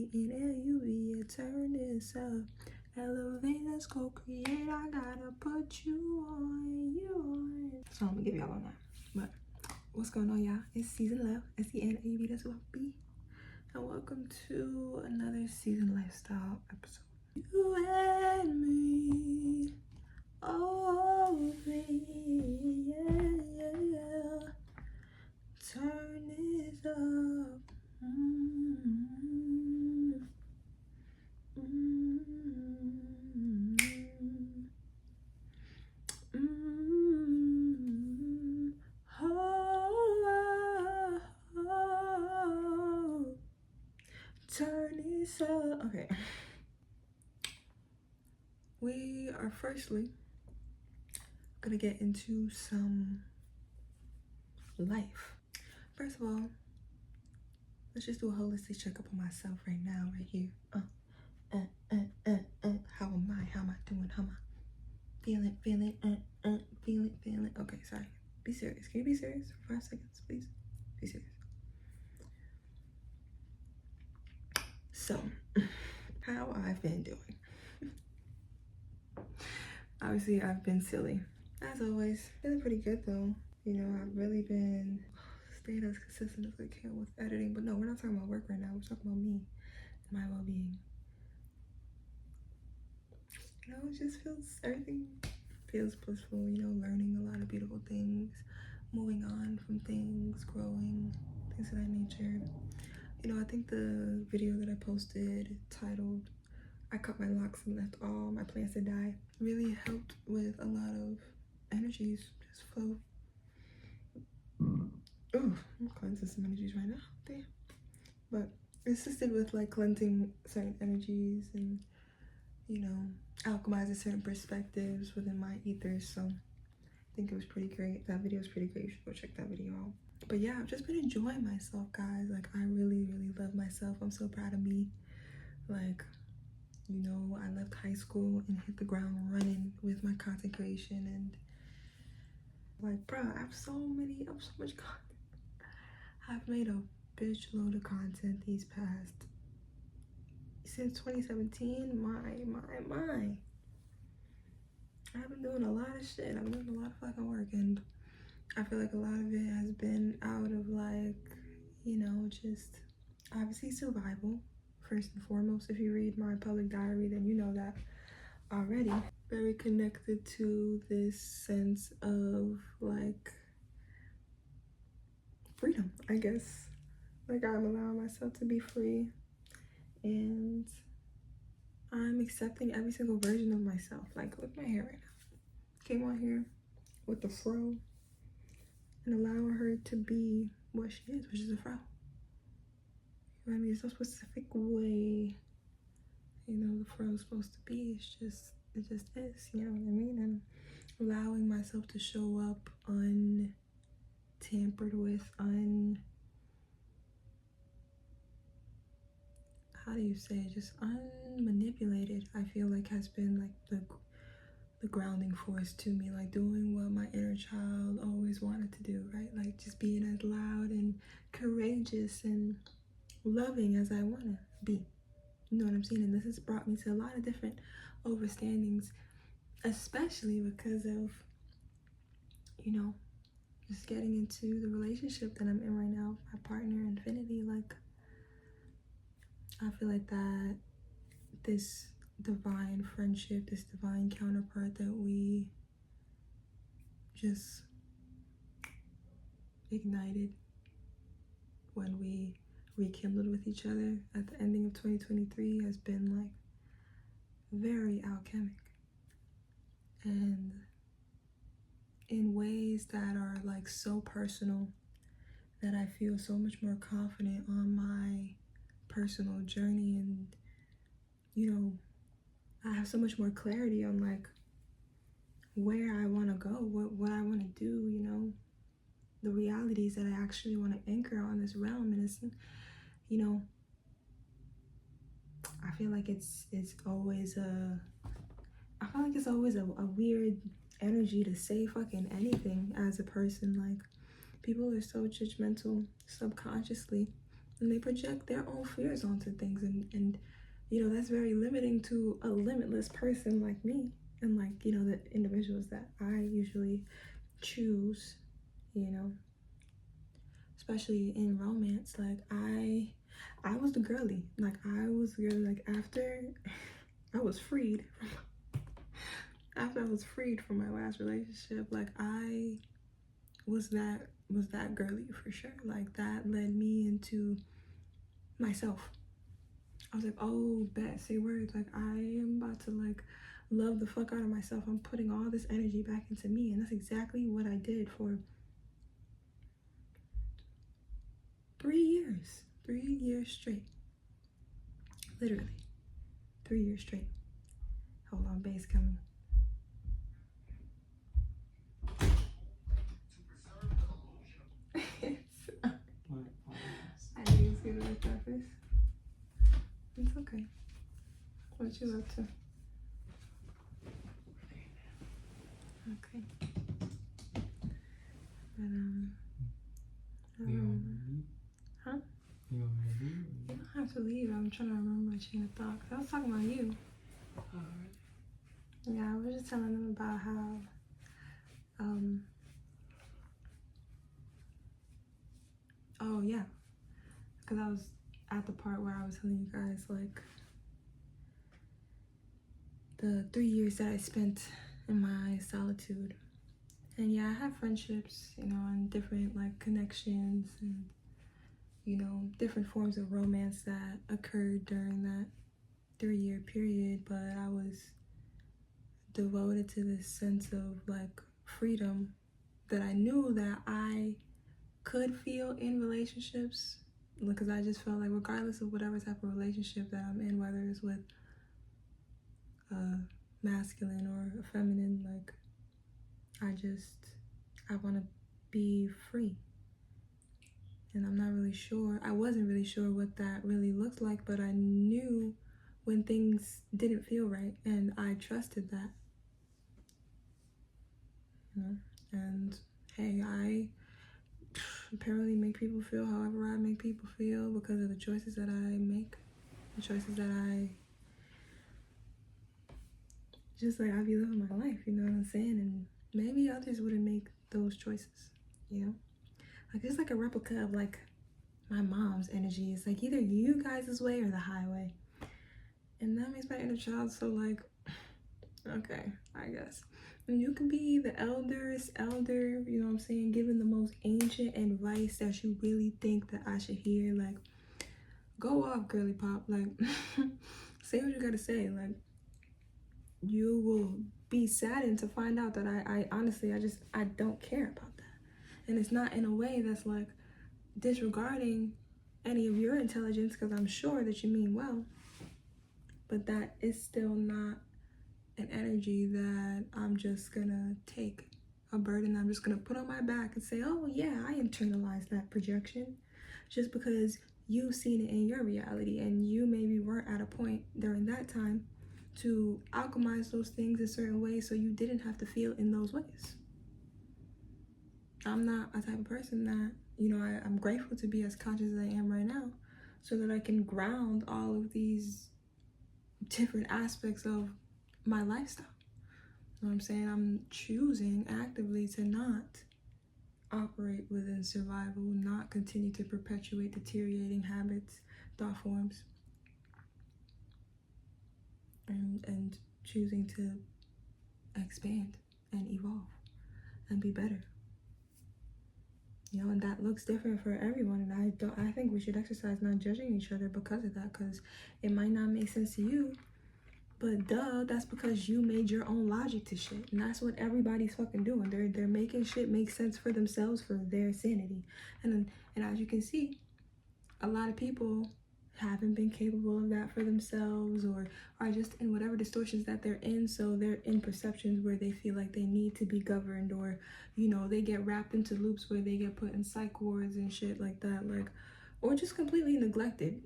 L-I-V-E-N-L-U-V, turn this up. Elevate, let's go create. I gotta put you on. So I'm gonna give y'all on that. But what's going on, y'all? It's season left. S-E-N-A-V, that's what I'll be. And welcome to another season lifestyle episode. You and me, oh me, yeah. Turn this up. Turn this up. Okay. We are firstly gonna get into some life. First of all, let's just do a holistic checkup on myself right now, right here. How am I? How am I doing? How am I feeling? Feeling. Okay, sorry. Be serious. Can you be serious for 5 seconds, please? Be serious. So, how I've been doing. Obviously, I've been silly. As always, feeling pretty good though. You know, I've really been staying as consistent as I can with editing. But no, we're not talking about work right now. We're talking about me and my well-being. You know, it just feels, everything feels blissful, you know, learning a lot of beautiful things, moving on from things, growing, things of that nature. You know, I think the video that I posted titled, I cut my locks and left all my plants to die, really helped with a lot of energies just flow. Oh, I'm cleansing some energies right now, damn. But it assisted with like cleansing certain energies and, you know, alchemizing certain perspectives within my ethers. So I think it was pretty great. That video was pretty great. You should go check that video out. But yeah, I've just been enjoying myself, guys. Like, I really, really love myself. I'm so proud of me. Like, you know, I left high school and hit the ground running with my content creation, and like, bro, I have so much content. I've made a bitch load of content these past, since 2017, my. I've been doing a lot of shit. I've been doing a lot of fucking work, and I feel like a lot of it has been out of like, you know, just obviously survival, first and foremost. If you read my public diary, then you know that already. Very connected to this sense of like freedom, I guess. Like, I'm allowing myself to be free, and I'm accepting every single version of myself. Like, look at my hair right now. Came on here with the fro and allowing her to be what she is, which is a fro. You know what I mean? There's no specific way, you know, the fro is supposed to be. It just is, you know what I mean? And allowing myself to show up untampered with, how do you say it? Just unmanipulated, I feel like has been like the grounding force to me, like doing what my inner child always wanted to do, right? Like just being as loud and courageous and loving as I want to be. You know what I'm saying? And this has brought me to a lot of different overstandings, especially because of, you know, just getting into the relationship that I'm in right now, my partner, Infinity. Like, I feel like that this divine friendship, this divine counterpart that we just ignited when we rekindled with each other at the ending of 2023 has been like very alchemic, and in ways that are like so personal that I feel so much more confident on my personal journey. And, you know, I have so much more clarity on like where I want to go, what I want to do, you know, the realities that I actually want to anchor on this realm. And it's, you know, I feel like it's always a weird energy to say fucking anything as a person. Like, people are so judgmental subconsciously, and they project their own fears onto things, and you know, that's very limiting to a limitless person like me, and like, you know, the individuals that I usually choose, you know, especially in romance. Like I was the girly. Like I was the girly. Like after I was freed after I was freed from my last relationship, like I was that girly for sure. Like that led me into myself. I was like, oh, bet, say words. Like I am about to like love the fuck out of myself. I'm putting all this energy back into me, and that's exactly what I did for 3 years. 3 years straight. Literally. 3 years straight. Hold on, bass coming. I didn't see the purpose. It's okay. What you up to? Okay. But huh? You want me to leave? You don't have to leave. I'm trying to remember my chain of thought. I was talking about you. Yeah, I was just telling them about how oh yeah, because I was at the part where I was telling you guys like the 3 years that I spent in my solitude. And yeah, I have friendships, you know, and different like connections and, you know, different forms of romance that occurred during that 3 year period. But I was devoted to this sense of like freedom that I knew that I could feel in relationships, because I just felt like regardless of whatever type of relationship that I'm in, whether it's with a masculine or a feminine, like I want to be free. And I'm not really sure, I wasn't really sure what that really looked like, but I knew when things didn't feel right, and I trusted that, you know. And hey, I apparently make people feel however I make people feel because of the choices that I make, the choices that I just like I be living my life, you know what I'm saying? And maybe others wouldn't make those choices, you know? Like it's like a replica of like my mom's energy. It's like either you guys' way or the highway. And that makes my inner child so like, okay, I guess. And you can be the elder's elder, you know what I'm saying, giving the most ancient advice that you really think that I should hear. Like, go off, girly pop. Like, say what you gotta say. Like, you will be saddened to find out that I honestly, I don't care about that. And it's not in a way that's like disregarding any of your intelligence, because I'm sure that you mean well, but that is still not an energy that I'm just gonna take a burden I'm just gonna put on my back and say, oh yeah, I internalized that projection, just because you've seen it in your reality and you maybe weren't at a point during that time to alchemize those things in certain ways so you didn't have to feel in those ways. I'm not a type of person that, you know, I'm grateful to be as conscious as I am right now so that I can ground all of these different aspects of my lifestyle. You know what I'm saying? I'm choosing actively to not operate within survival, not continue to perpetuate deteriorating habits, thought forms, and choosing to expand and evolve and be better. You know, and that looks different for everyone, and I think we should exercise not judging each other because of that, because it might not make sense to you, but duh, that's because you made your own logic to shit, and that's what everybody's fucking doing. They're making shit make sense for themselves, for their sanity, and as you can see, a lot of people haven't been capable of that for themselves, or are just in whatever distortions that they're in, so they're in perceptions where they feel like they need to be governed, or, you know, they get wrapped into loops where they get put in psych wards and shit like that, like, or just completely neglected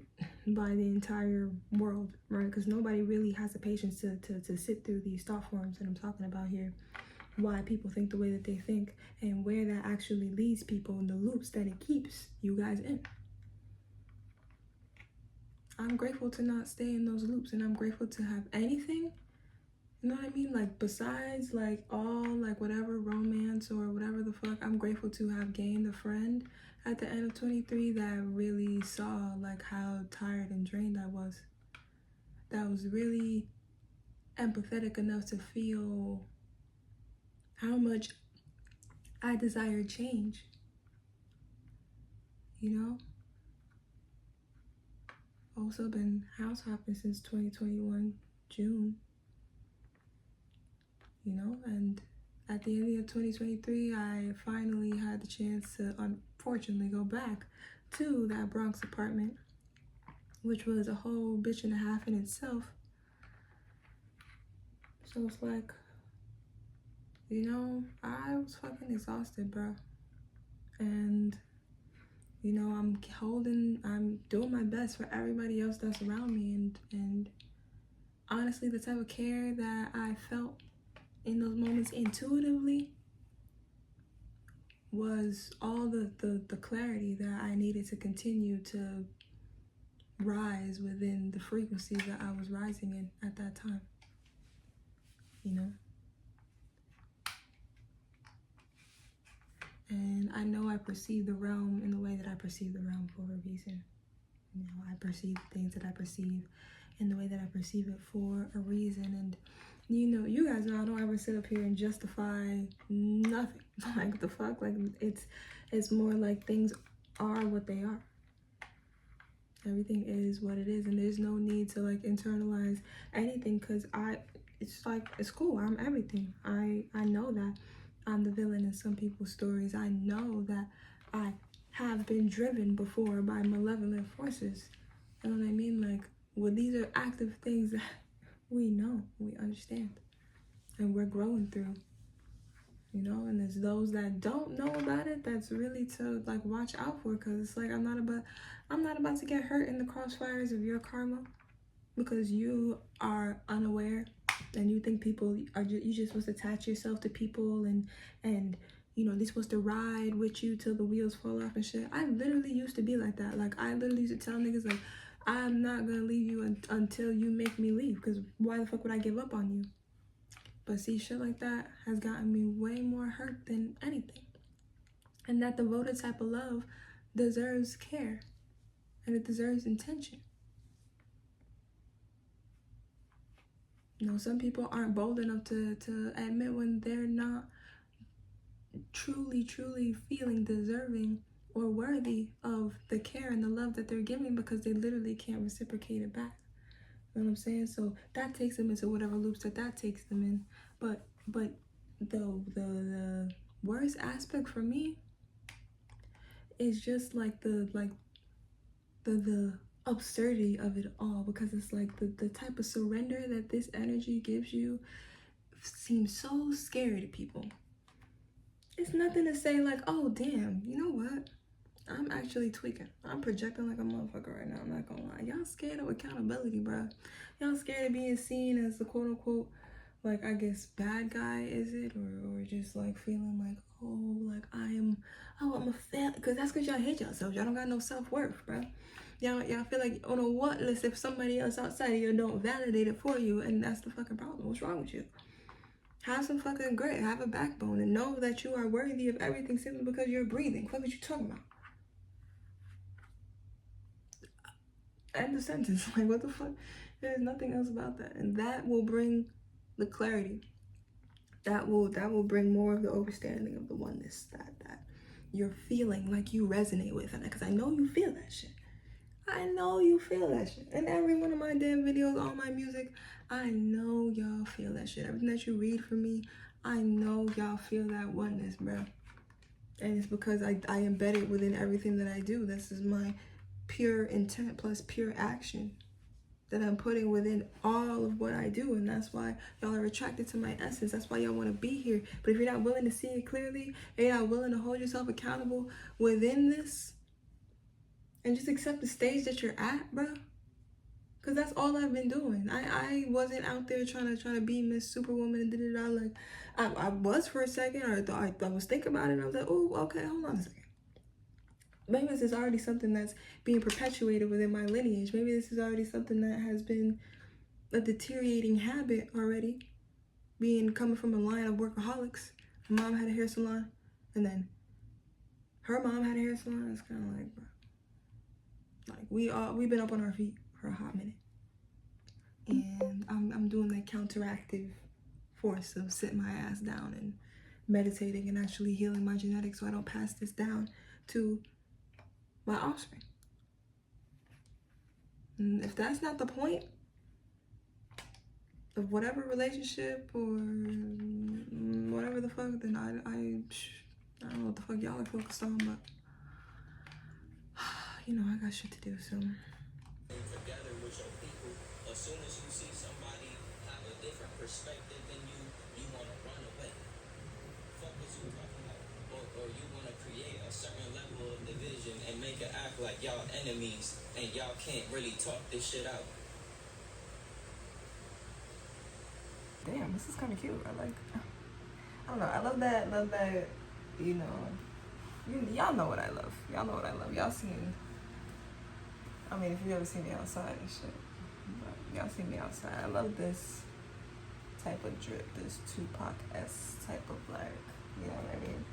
by the entire world, right? Because nobody really has the patience to sit through these thought forms that I'm talking about here, why people think the way that they think, and where that actually leads people in the loops that it keeps you guys in. I'm grateful to not stay in those loops, and I'm grateful to have anything, you know what I mean? Like, besides, like, all, like, whatever romance or whatever the fuck, I'm grateful to have gained a friend at the end of 23 that really saw, like, how tired and drained I was. That was really empathetic enough to feel how much I desired change, you know? Also been house hopping since 2021 June, you know, and at the end of 2023 I finally had the chance to unfortunately go back to that Bronx apartment, which was a whole bitch and a half in itself. So it's like, you know, I was fucking exhausted, bro. And, you know, I'm doing my best for everybody else that's around me. And honestly, the type of care that I felt in those moments intuitively was all the clarity that I needed to continue to rise within the frequency that I was rising in at that time, you know? And I know I perceive the realm in the way that I perceive the realm for a reason. You know, I perceive things that I perceive in the way that I perceive it for a reason. And you know, you guys know I don't ever sit up here and justify nothing. Like, the fuck? Like, it's more like things are what they are. Everything is what it is, and there's no need to like internalize anything, because it's like, it's cool. I'm everything. I know that I'm the villain in some people's stories. I know that I have been driven before by malevolent forces. You know what I mean? Like, well, these are active things that we know, we understand, and we're growing through, you know. And there's those that don't know about it, that's really to like watch out for, because it's like, I'm not about to get hurt in the crossfires of your karma because you are unaware and you think people are you just supposed to attach yourself to people and you know, they're supposed to ride with you till the wheels fall off and shit. I literally used to be like that. Like, I literally used to tell niggas, like, I'm not gonna leave you until you make me leave, because why the fuck would I give up on you? But see, shit like that has gotten me way more hurt than anything. And that devoted type of love deserves care, and it deserves intention. You know, some people aren't bold enough to admit when they're not truly feeling deserving or worthy of the care and the love that they're giving, because they literally can't reciprocate it back. You know what I'm saying? So that takes them into whatever loops that takes them in. But the worst aspect for me is just like the absurdity of it all, because it's like the type of surrender that this energy gives you seems so scary to people. It's nothing to say like, oh damn, you know what? I'm actually tweaking. I'm projecting like a motherfucker right now. I'm not gonna lie. Y'all scared of accountability, bro. Y'all scared of being seen as the quote unquote, like, I guess, bad guy, is it? Or just like feeling like, oh, like I'm a fail. Because that's because y'all hate yourselves. Y'all don't got no self-worth, bro. Y'all feel like on a what list if somebody else outside of you don't validate it for you, and that's the fucking problem. What's wrong with you? Have some fucking grit, have a backbone, and know that you are worthy of everything simply because you're breathing. What are you talking about? End of sentence. Like, what the fuck? There's nothing else about that. And that will bring the clarity. That will bring more of the understanding of the oneness that you're feeling like you resonate with. And because I know you feel that shit. I know you feel that shit. And every one of my damn videos, all my music, I know y'all feel that shit. Everything that you read from me, I know y'all feel that oneness, bro. And it's because I embed it within everything that I do. This is my pure intent plus pure action that I'm putting within all of what I do. And that's why y'all are attracted to my essence. That's why y'all want to be here. But if you're not willing to see it clearly, and you're not willing to hold yourself accountable within this, and just accept the stage that you're at, bro. Because that's all I've been doing. I wasn't out there trying to be Miss Superwoman and da-da-da. Like, I was for a second, or I was thinking about it, and I was like, oh, okay, hold on a second. maybe this is already something that's being perpetuated within my lineage. Maybe this is already something that has been a deteriorating habit already, coming from a line of workaholics. My mom had a hair salon, and then her mom had a hair salon. It's kind of like, bro, like we've been up on our feet for a hot minute, and I'm doing that counteractive force of sitting my ass down and meditating and actually healing my genetics so I don't pass this down to my offspring. And if that's not the point of whatever relationship or whatever the fuck, then I don't know what the fuck y'all are focused on, but you know, I got shit to do, so. Together with your people, as soon as you see somebody have a different perspective than you want to run away. Fuck what you talking about. Or you want to create a certain level of division and make it act like y'all enemies and y'all can't really talk this shit out. Damn, this is kind of cute. I don't know. I love that, you know, y'all know what I love. Y'all seen, I mean, if you've ever seen me outside and shit, but y'all seen me outside. I love this type of drip, this Tupac-esque type of black, you know what I mean?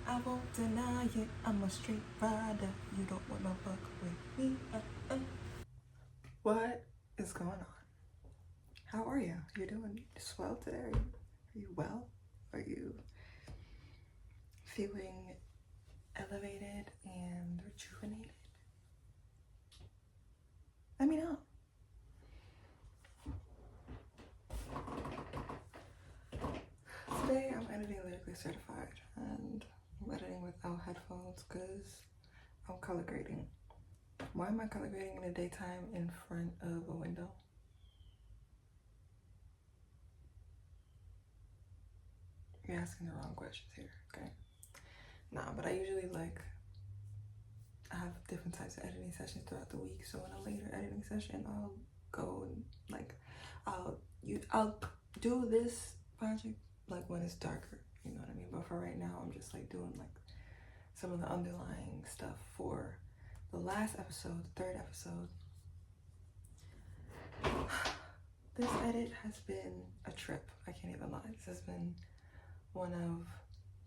I won't deny it, I'm a straight rider. You don't want no fuck with me. What is going on? How are you? You're doing swell today? Are you well? Are you feeling elevated and rejuvenated? Let me know. Today I'm editing Lyrically Certified, and I'm editing without headphones because I'm color grading. Why am I color grading in the daytime in front of a window? You're asking the wrong questions here, okay? Nah, but I usually I have different types of editing sessions throughout the week. So in a later editing session, I'll go and I'll do this project like when it's darker, you know what I mean? But for right now, I'm just doing some of the underlying stuff for the last episode, the third episode. This edit has been a trip. I can't even lie. This has been one of the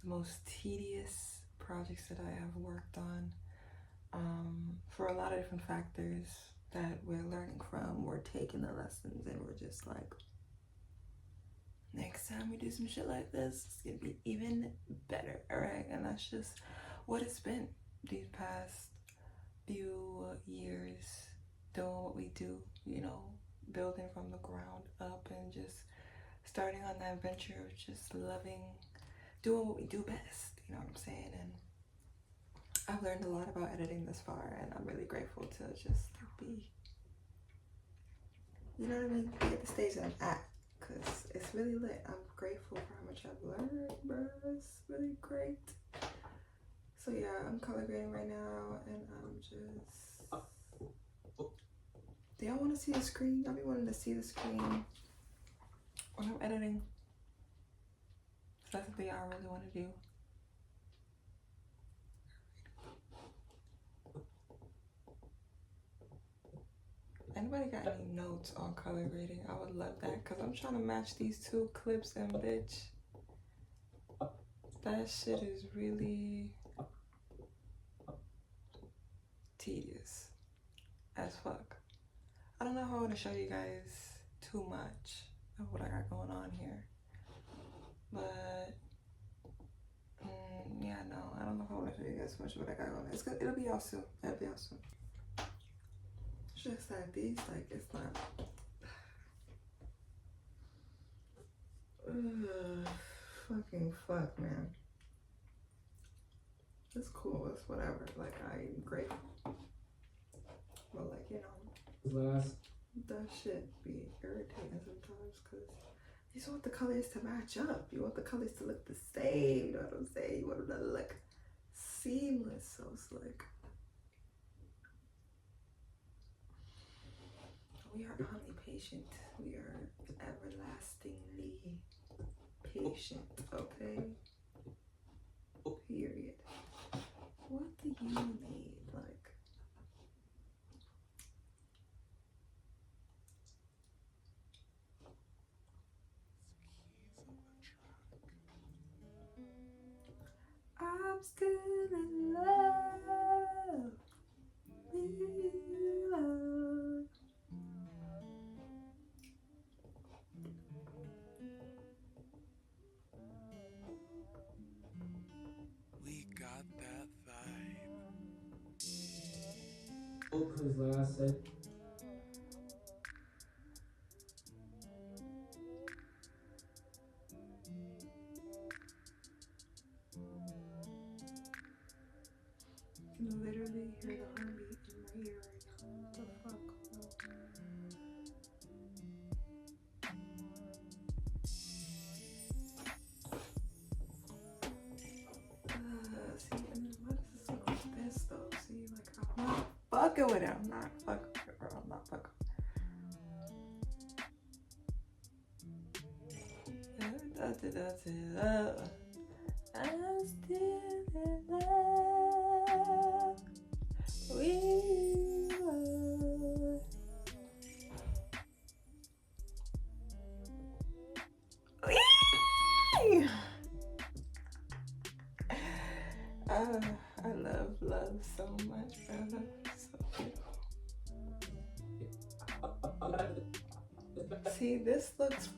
most tedious projects that I have worked on, for a lot of different factors that we're learning from. We're taking the lessons and we're just next time we do some shit like this, it's gonna be even better, all right? And that's just what it's been these past few years, doing what we do, you know, building from the ground up and just starting on that venture of just loving, doing what we do best, you know what I'm saying? And I've learned a lot about editing this far, and I'm really grateful to just be, you know what I mean, be at the stage that I'm at, because it's really lit. I'm grateful for how much I've learned, bro. It's really great. So yeah, I'm color grading right now, and I'm just, do y'all want to see the screen? I'll be wanting to see the screen when I'm editing. So that's the thing I really want to do. Anybody got any notes on color grading? I would love that, because I'm trying to match these two clips, and bitch, that shit is really tedious as fuck. I don't know if I want to show you guys too much of what I got going on here, but yeah, no, I don't know if I want to show you guys too much of what I got going on. It'll be out soon. It'll be out soon. Just like these, it's not. Fucking fuck, man. It's cool. It's whatever. I'm grateful. But you know, that shit be irritating sometimes, because you just want the colors to match up. You want the colors to look the same. You know what I'm saying? You want them to look seamless. So it's we are omni-patient. We are everlastingly patient, okay? Period. I'm still in love with you. We got that vibe. Because, like I said, You can literally hear the heartbeat in my ear right now. What the fuck? See, and then why does this look like this though? See, like I'm not fucking with it. I'm not fucking with it, bro. I'm not fucking with it. I'm still in love with you. I love love so much, bro. Love is so beautiful. See, this looks.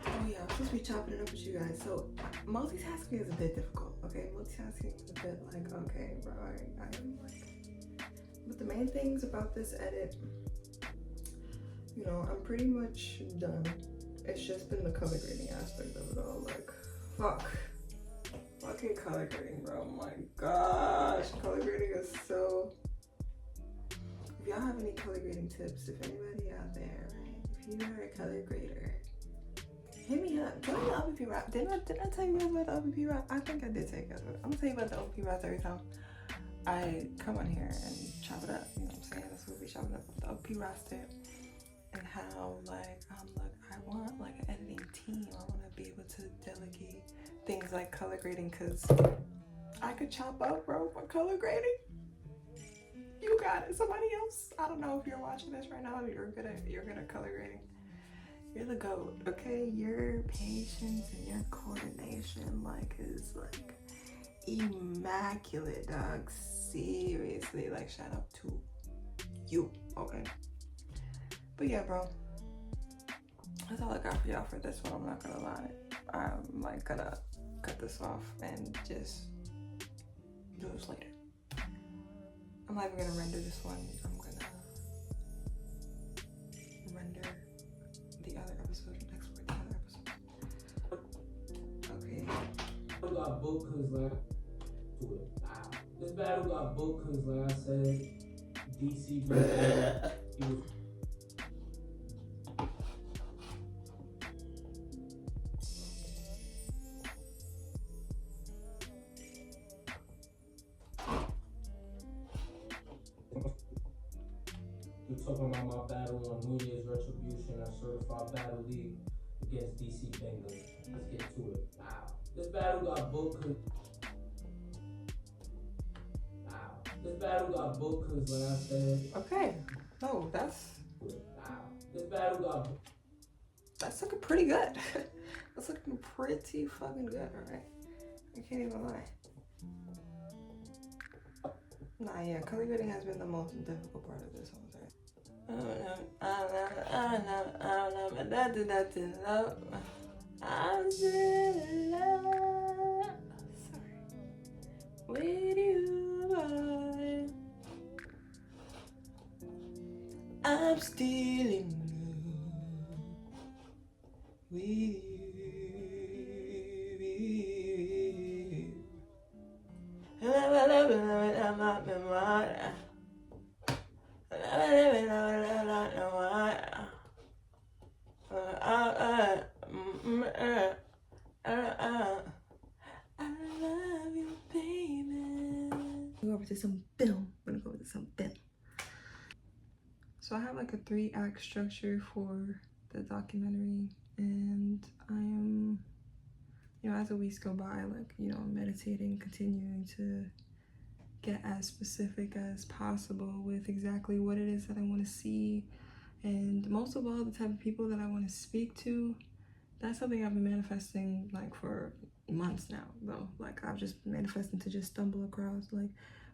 Oh yeah, I'm supposed to be chopping it up with you guys. So multitasking is a bit difficult. Okay, multitasking is a bit like, okay, bro, I am like. But the main things about this edit, you know, I'm pretty much done. It's just been the color grading aspect of it all. Like, fucking color grading, bro. Oh my gosh, color grading is so. If y'all have any color grading tips, if anybody out there, right? If you are a color grader, hit me up. Join the OPP rap. Didn't I tell you guys about the OPP rap? I think I did tell you guys about it. I'm gonna tell you about the OPP rap every time I come on here and chop it up. You know what I'm saying? That's what we chopping up the OP roster and how like look, I want like an editing team. I want to be able to delegate things like color grading because I could chop up, bro, for color grading. You got it. Somebody else. I don't know if you're watching this right now. You're good at color grading. You're the GOAT, okay? Your patience and your coordination like is like immaculate, dog. Seriously, like shout out to you, okay? But yeah, bro, that's all I got for y'all for this one. I'm not gonna lie. I'm like gonna cut this off and just do this later. I'm not even gonna render this one. I'm gonna render the other episode and export the other episode. Okay. we got booked because, like, this battle got booked because, like I said, DC Brand, he was. We're talking about my battle on New Year's Retribution, a certified battle league against DC Bengals. Let's get to it. Wow. This battle got booked because. This battle got booked because, like I said. Okay. Oh, that's. This battle got. That's looking pretty good. That's looking pretty fucking good, alright? I can't even lie. Nah, yeah, color grading has been the most difficult part of this whole thing. I'm still in love. Sorry. With you, boy. I'm still in love with you. I love you, baby. Go over to some film. I'm gonna go over to some film. So I have like a 3-act structure for the documentary, and I am, you know, as the weeks go by, like, you know, meditating, continuing to get as specific as possible with exactly what it is that I want to see And most of all, the type of people that I want to speak to, that's something I've been manifesting like for months now, though. Like I've just been manifesting to just stumble across, like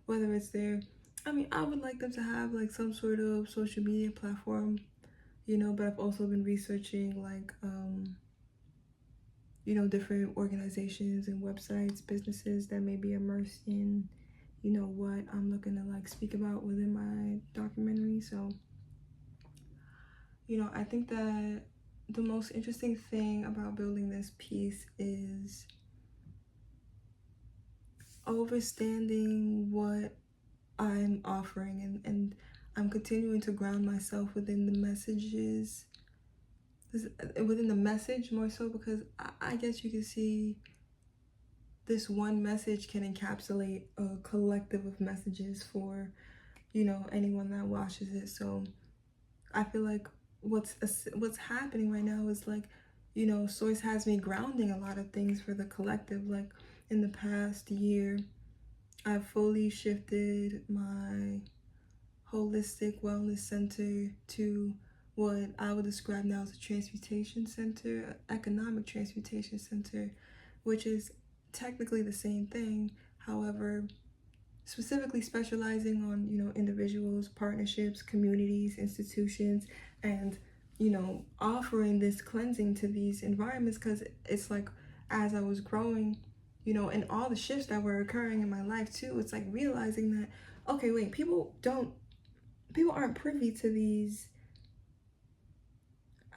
whether it's their, I mean, I would like them to have like some sort of social media platform, you know, but I've also been researching like, you know, different organizations and websites, businesses that may be immersed in, you know, what I'm looking to like speak about within my documentary. So, you know, I think that the most interesting thing about building this piece is understanding what I'm offering, and I'm continuing to ground myself within the messages, within the message more so, because I guess you can see this one message can encapsulate a collective of messages for, you know, anyone that watches it. So I feel like what's happening right now is like, you know, Source has me grounding a lot of things for the collective. Like in the past year, I've fully shifted my holistic wellness center to what I would describe now as a transmutation center, economic transmutation center, which is technically the same thing. However, specifically specializing on, you know, individuals, partnerships, communities, institutions, and, you know, offering this cleansing to these environments, because it's like as I was growing, you know, and all the shifts that were occurring in my life too, it's like realizing that, okay, wait, people aren't privy to these,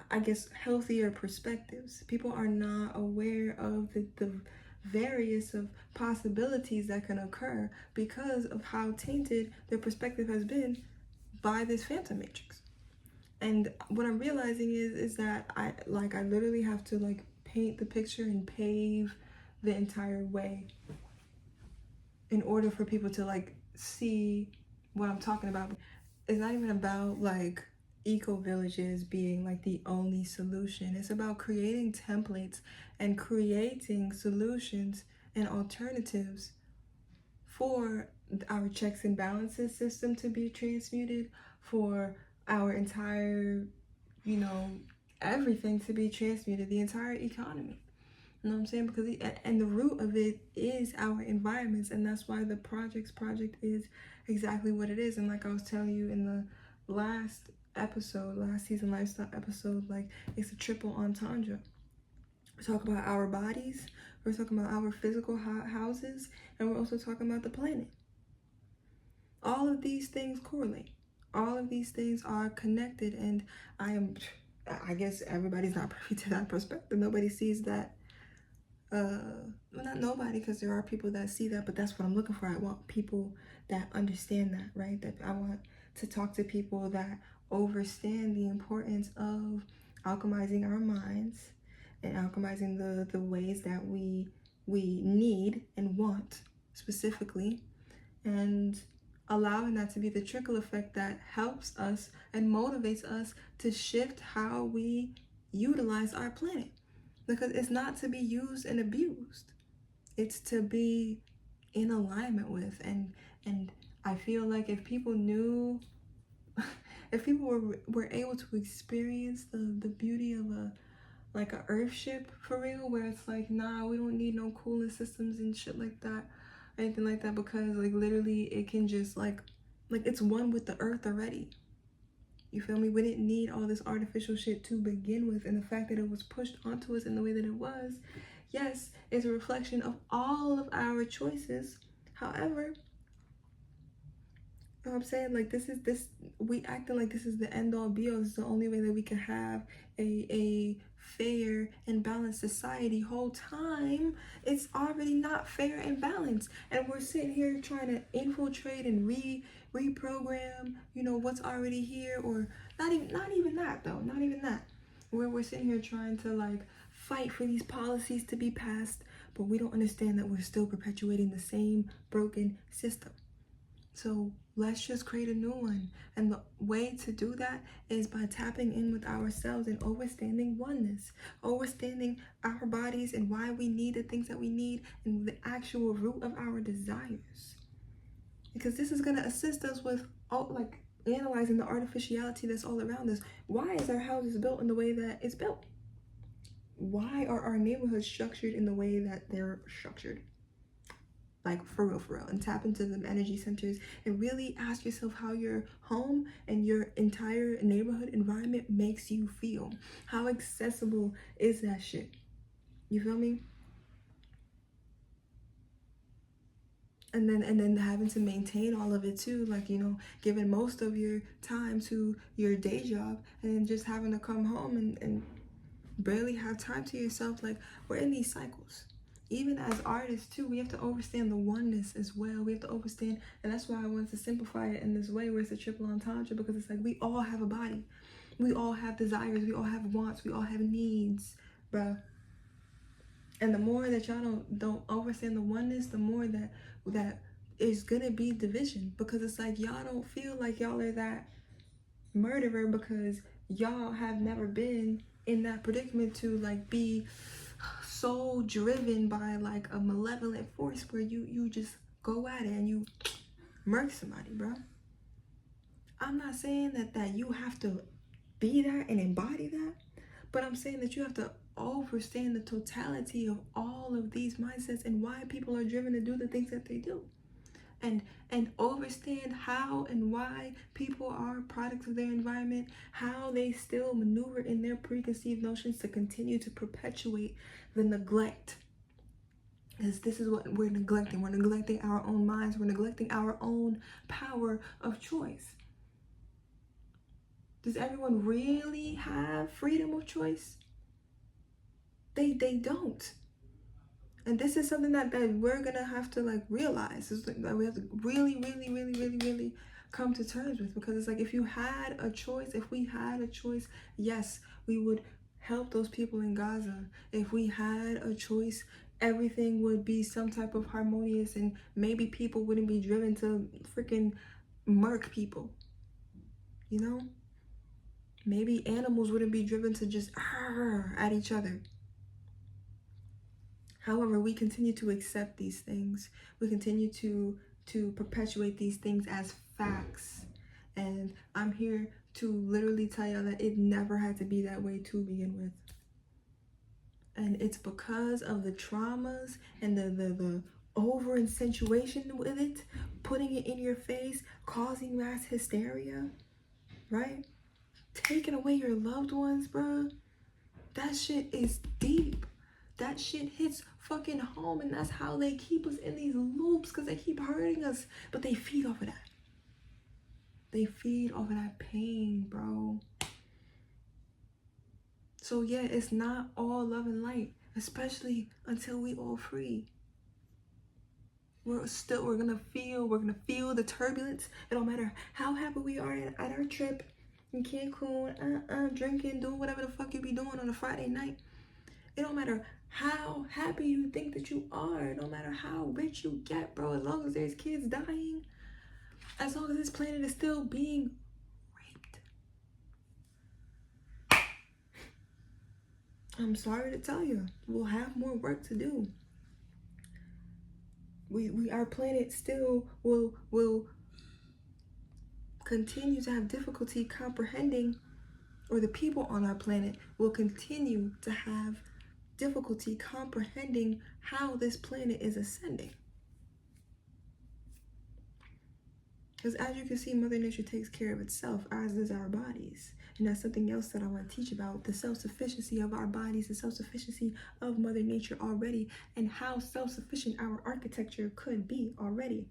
I guess, healthier perspectives. People are not aware of the various of possibilities that can occur because of how tainted their perspective has been by this phantom matrix. And what I'm realizing is that I literally have to like paint the picture and pave the entire way in order for people to like see what I'm talking about. It's not even about like eco villages being like the only solution. It's about creating templates and creating solutions and alternatives for our checks and balances system to be transmuted, for our entire, you know, everything to be transmuted, the entire economy. You know what I'm saying? Because and the root of it is our environments, and that's why the project is exactly what it is. And like I was telling you in the last season lifestyle episode, like it's a triple entendre. We talk about our bodies, we're talking about our physical houses, and we're also talking about the planet. All of these things correlate. All of these things are connected, and I guess everybody's not privy to that perspective. Nobody sees that. Well, not nobody, because there are people that see that, but that's what I'm looking for. I want people that understand that, right? That I want to talk to people that understand the importance of alchemizing our minds and alchemizing the ways that we need and want specifically, and allowing that to be the trickle effect that helps us and motivates us to shift how we utilize our planet. Because it's not to be used and abused. It's to be in alignment with. And I feel like if people knew, if people were able to experience the beauty of a earthship for real, where it's like, nah, we don't need no cooling systems and shit like that, anything like that, because like literally it can just like it's one with the earth already. You feel me? We didn't need all this artificial shit to begin with, and the fact that it was pushed onto us in the way that it was, yes, is a reflection of all of our choices. However, you know what I'm saying? Like we acting like this is the end all be all. This is the only way that we can have a fair and balanced society. Whole time it's already not fair and balanced, and we're sitting here trying to infiltrate and reprogram, you know, what's already here, or not even that though, not even that. Where we're sitting here trying to like fight for these policies to be passed, but we don't understand that we're still perpetuating the same broken system. So let's just create a new one. And the way to do that is by tapping in with ourselves and understanding oneness, understanding our bodies and why we need the things that we need, and the actual root of our desires. Because this is going to assist us with analyzing the artificiality that's all around us. Why is our houses built in the way that it's built? Why are our neighborhoods structured in the way that they're structured? Like, for real, and tap into the energy centers and really ask yourself how your home and your entire neighborhood environment makes you feel. How accessible is that shit? You feel me? And then having to maintain all of it too, like, you know, giving most of your time to your day job and then just having to come home and barely have time to yourself. Like, we're in these cycles. Even as artists too, we have to understand the oneness as well. We have to understand, and that's why I wanted to simplify it in this way where it's a triple entendre, because it's like we all have a body. We all have desires, we all have wants, we all have needs, bruh. And the more that y'all don't understand the oneness, the more that is gonna be division, because it's like y'all don't feel like y'all are that murderer because y'all have never been in that predicament to like be so driven by like a malevolent force where you just go at it and you murk somebody, bro. I'm not saying that you have to be that and embody that, but I'm saying that you have to understand the totality of all of these mindsets and why people are driven to do the things that they do. And understand how and why people are products of their environment, how they still maneuver in their preconceived notions to continue to perpetuate the neglect. Because this is what we're neglecting. We're neglecting our own minds. We're neglecting our own power of choice. Does everyone really have freedom of choice? They don't. And this is something that we're gonna have to like realize. It's like that we have to really come to terms with, because it's like if we had a choice, yes, we would help those people in Gaza. If we had a choice, everything would be some type of harmonious, and maybe people wouldn't be driven to freaking murk people. You know? Maybe animals wouldn't be driven to just at each other. However, we continue to accept these things. We continue to perpetuate these things as facts. And I'm here to literally tell y'all that it never had to be that way to begin with. And it's because of the traumas and the over accentuation with it, putting it in your face, causing mass hysteria, right? Taking away your loved ones, bro. That shit is deep. That shit hits fucking home, and that's how they keep us in these loops, because they keep hurting us, but they feed off of that. They feed off of that pain, bro. So yeah, it's not all love and light, especially until we all free. We're gonna feel the turbulence. It don't matter how happy we are at our trip in Cancun, drinking, doing whatever the fuck you be doing on a Friday night. It don't matter how happy you think that you are. It don't matter how rich you get, bro. As long as there's kids dying, as long as this planet is still being raped. I'm sorry to tell you, we'll have more work to do. Our planet still will continue to have difficulty comprehending, or the people on our planet will continue to have difficulty comprehending how this planet is ascending. Because as you can see, Mother Nature takes care of itself, as does our bodies. And that's something else that I want to teach about, the self-sufficiency of our bodies, the self-sufficiency of Mother Nature already, and how self-sufficient our architecture could be already.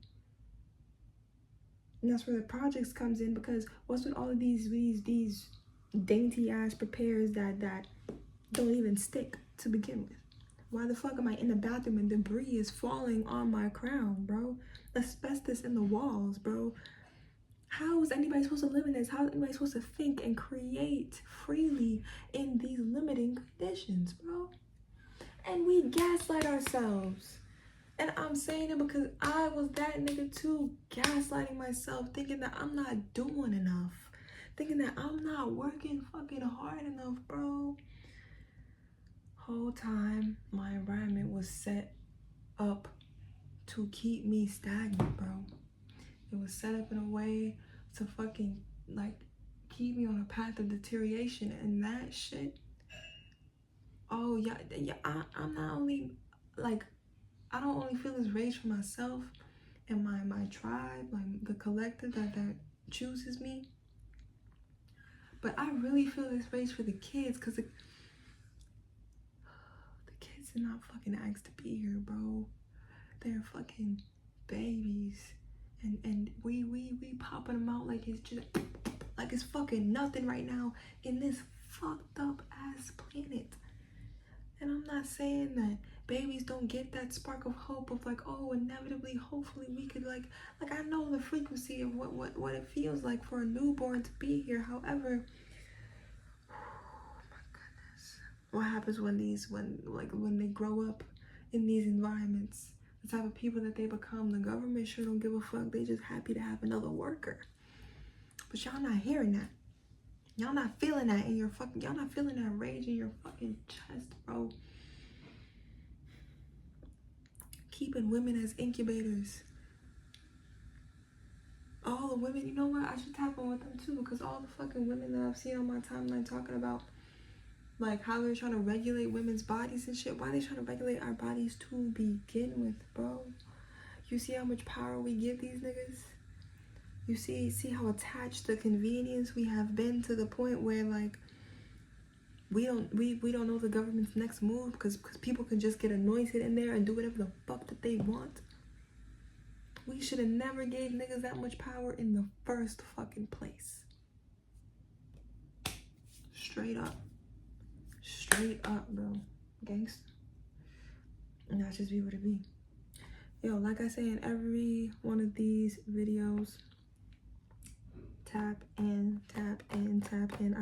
And that's where the projects comes in, because what's with all of these dainty ass prepares that don't even stick to begin with? Why the fuck am I in the bathroom and debris is falling on my crown, bro? Asbestos in the walls, bro. How is anybody supposed to live in this? How is anybody supposed to think and create freely in these limiting conditions, bro? And we gaslight ourselves. And I'm saying it because I was that nigga too, gaslighting myself, thinking that I'm not doing enough, thinking that I'm not working fucking hard enough, bro. Whole time my environment was set up to keep me stagnant, bro. It was set up in a way to fucking like keep me on a path of deterioration. And that shit, oh yeah, I'm not only like, I don't only feel this rage for myself and my tribe, like the collective that chooses me, but I really feel this rage for the kids, because the kids did not fucking ask to be here, bro. They're fucking babies, and we popping them out like it's just like it's fucking nothing right now in this fucked up ass planet. And I'm not saying that babies don't get that spark of hope of like, oh, inevitably, hopefully we could like I know the frequency of what it feels like for a newborn to be here. However, oh my goodness, what happens when they grow up in these environments? The type of people that they become, the government sure don't give a fuck. They just happy to have another worker. But y'all not hearing that. Y'all not feeling that in your fucking, y'all not feeling that rage in your fucking chest, bro. Keeping women as incubators. All the women, you know what? I should tap on with them too, because all the fucking women that I've seen on my timeline talking about like how they're trying to regulate women's bodies and shit. Why are they trying to regulate our bodies to begin with, bro? You see how much power we give these niggas? You see how attached to convenience we have been, to the point where like we don't know the government's next move because people can just get anointed in there and do whatever the fuck that they want. We should have never gave niggas that much power in the first fucking place. Straight up, bro. Gangsta. And that just be what it be. Yo, like I say in every one of these videos, tap in. I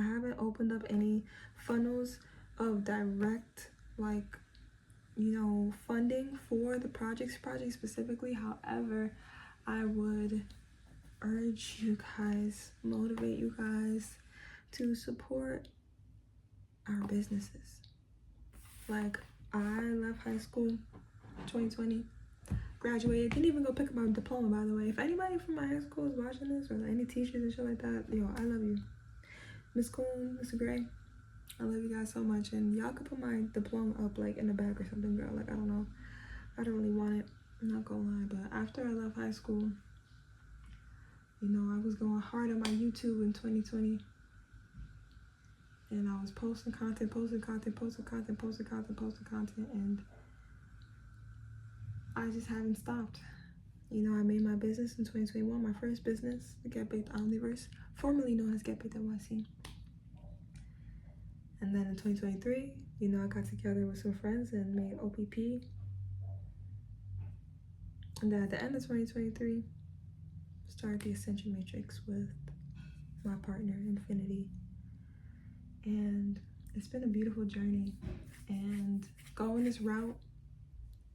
haven't opened up any funnels of direct, like, you know, funding for the project specifically. However, I would urge you guys, motivate you guys to support our businesses. Like, I left high school 2020, graduated, didn't even go pick up my diploma, by the way. If anybody from my high school is watching this, or any teachers and shit like that, yo, I love you. Miss Coon, Mr. Gray, I love you guys so much. And y'all could put my diploma up like in the back or something, girl. Like, I don't know, I don't really want it, I'm not gonna lie. But after I left high school, you know, I was going hard on my YouTube in 2020. And I was posting content, and I just haven't stopped. You know, I made my business in 2021, my first business, the Get Baked Omniverse, formerly known as Get Baked NYC. And then in 2023, you know, I got together with some friends and made OPP. And then at the end of 2023, started the Ascension Matrix with my partner, Infinity. And it's been a beautiful journey. And going this route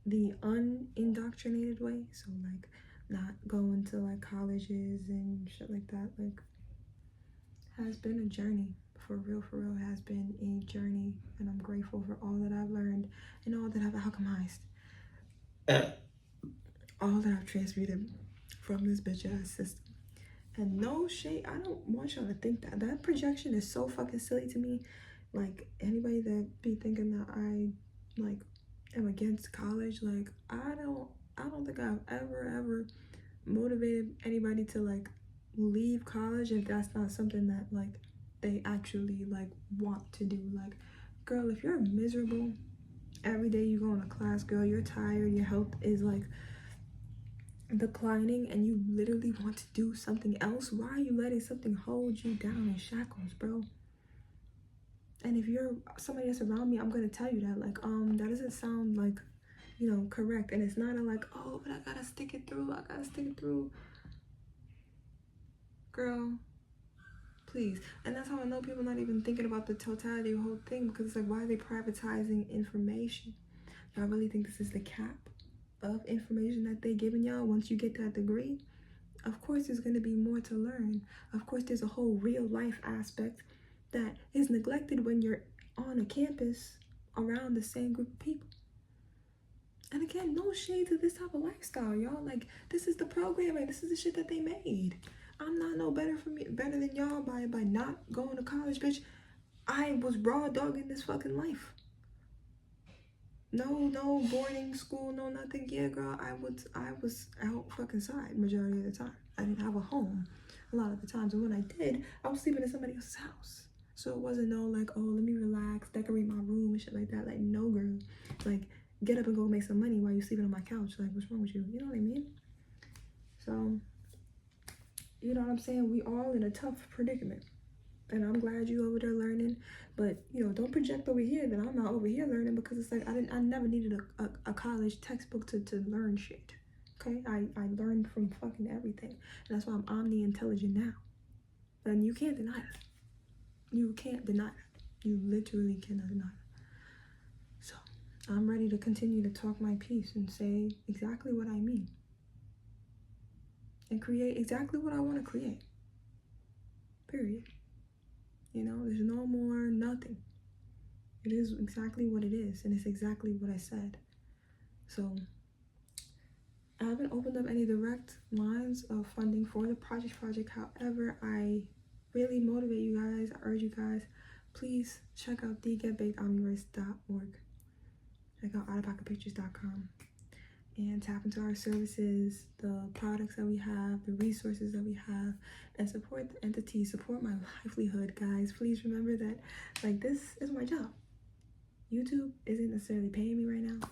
the unindoctrinated way, so like not going to like colleges and shit like that, like, has been a journey. For real, it has been a journey. And I'm grateful for all that I've learned and all that I've alchemized. All that I've transmuted from this bitch ass system. And no shade, I don't want y'all to think that projection is so fucking silly to me. Like, anybody that be thinking that I like am against college, like, I don't think I've ever motivated anybody to like leave college if that's not something that like they actually like want to do. Like, girl, if you're miserable every day you go into class, girl, you're tired, your health is like declining, and you literally want to do something else, why are you letting something hold you down in shackles, bro? And if you're somebody that's around me, I'm gonna tell you that, like, that doesn't sound like, you know, correct. And it's not a like, oh, but I gotta stick it through, girl, please. And that's how I know people not even thinking about the totality of the whole thing, because it's like, why are they privatizing information? Y'all really think this is the cap of information that they giving y'all? Once you get that degree, of course there's going to be more to learn. Of course there's a whole real life aspect that is neglected when you're on a campus around the same group of people. And again, no shade to this type of lifestyle, y'all. Like, this is the programming, this is the shit that they made. I'm not no better than y'all by not going to college, bitch. I was raw dogging this fucking life. No boarding school, no nothing. Yeah, girl, I was out fucking side majority of the time. I didn't have a home a lot of the times, and when I did, I was sleeping in somebody else's house. So it wasn't no like, oh, let me relax, decorate my room and shit like that. Like, no, girl, like, get up and go make some money while you're sleeping on my couch. Like, what's wrong with you? You know what I mean? So, you know what I'm saying? We all in a tough predicament. And I'm glad you over there learning, but you know, don't project over here that I'm not over here learning, because it's like I never needed a college textbook to learn shit. Okay, I learned from fucking everything, and that's why I'm omni-intelligent now. And you can't deny that. You can't deny that. You literally cannot deny that. So I'm ready to continue to talk my piece and say exactly what I mean and create exactly what I want to create. Period. You know, there's no more nothing. It is exactly what it is, and it's exactly what I said. So I haven't opened up any direct lines of funding for the project. However, I really motivate you guys. I urge you guys, please check out thegetbakedomniverse.org. Check out outofpocketpictures.com and tap into our services, the products that we have, the resources that we have, and support the entity, support my livelihood, guys. Please remember that, like, this is my job. YouTube isn't necessarily paying me right now,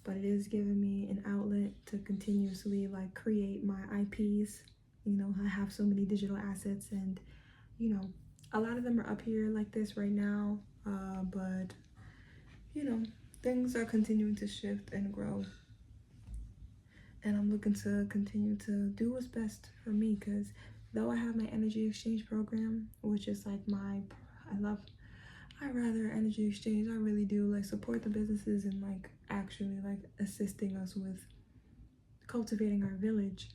but it is giving me an outlet to continuously, like, create my IPs. You know, I have so many digital assets, and, you know, a lot of them are up here like this right now, but, you know, things are continuing to shift and grow. And I'm looking to continue to do what's best for me, because though I have my energy exchange program, which is like I rather energy exchange. I really do like support the businesses and like actually like assisting us with cultivating our village,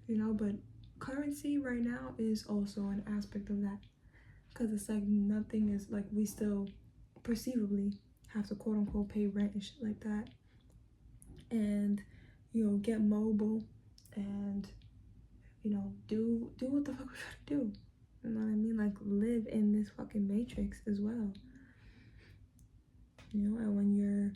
you know, but currency right now is also an aspect of that, because it's like nothing is like, we still perceivably have to quote unquote pay rent and shit like that, and you know, get mobile and, you know, do what the fuck we gotta do. You know what I mean? Like, live in this fucking matrix as well. You know, and when you're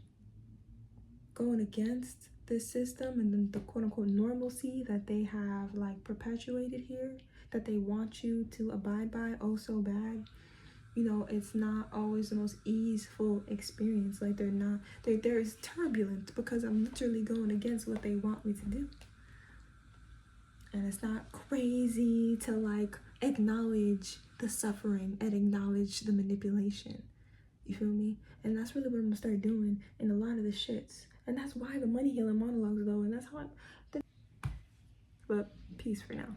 going against this system and then the quote unquote normalcy that they have like perpetuated here, that they want you to abide by oh so bad, you know, it's not always the most easeful experience. Like, there is turbulence, because I'm literally going against what they want me to do. And it's not crazy to like acknowledge the suffering and acknowledge the manipulation. You feel me? And that's really what I'm gonna start doing in a lot of the shits. And that's why the money healing monologues though, and that's how but peace for now.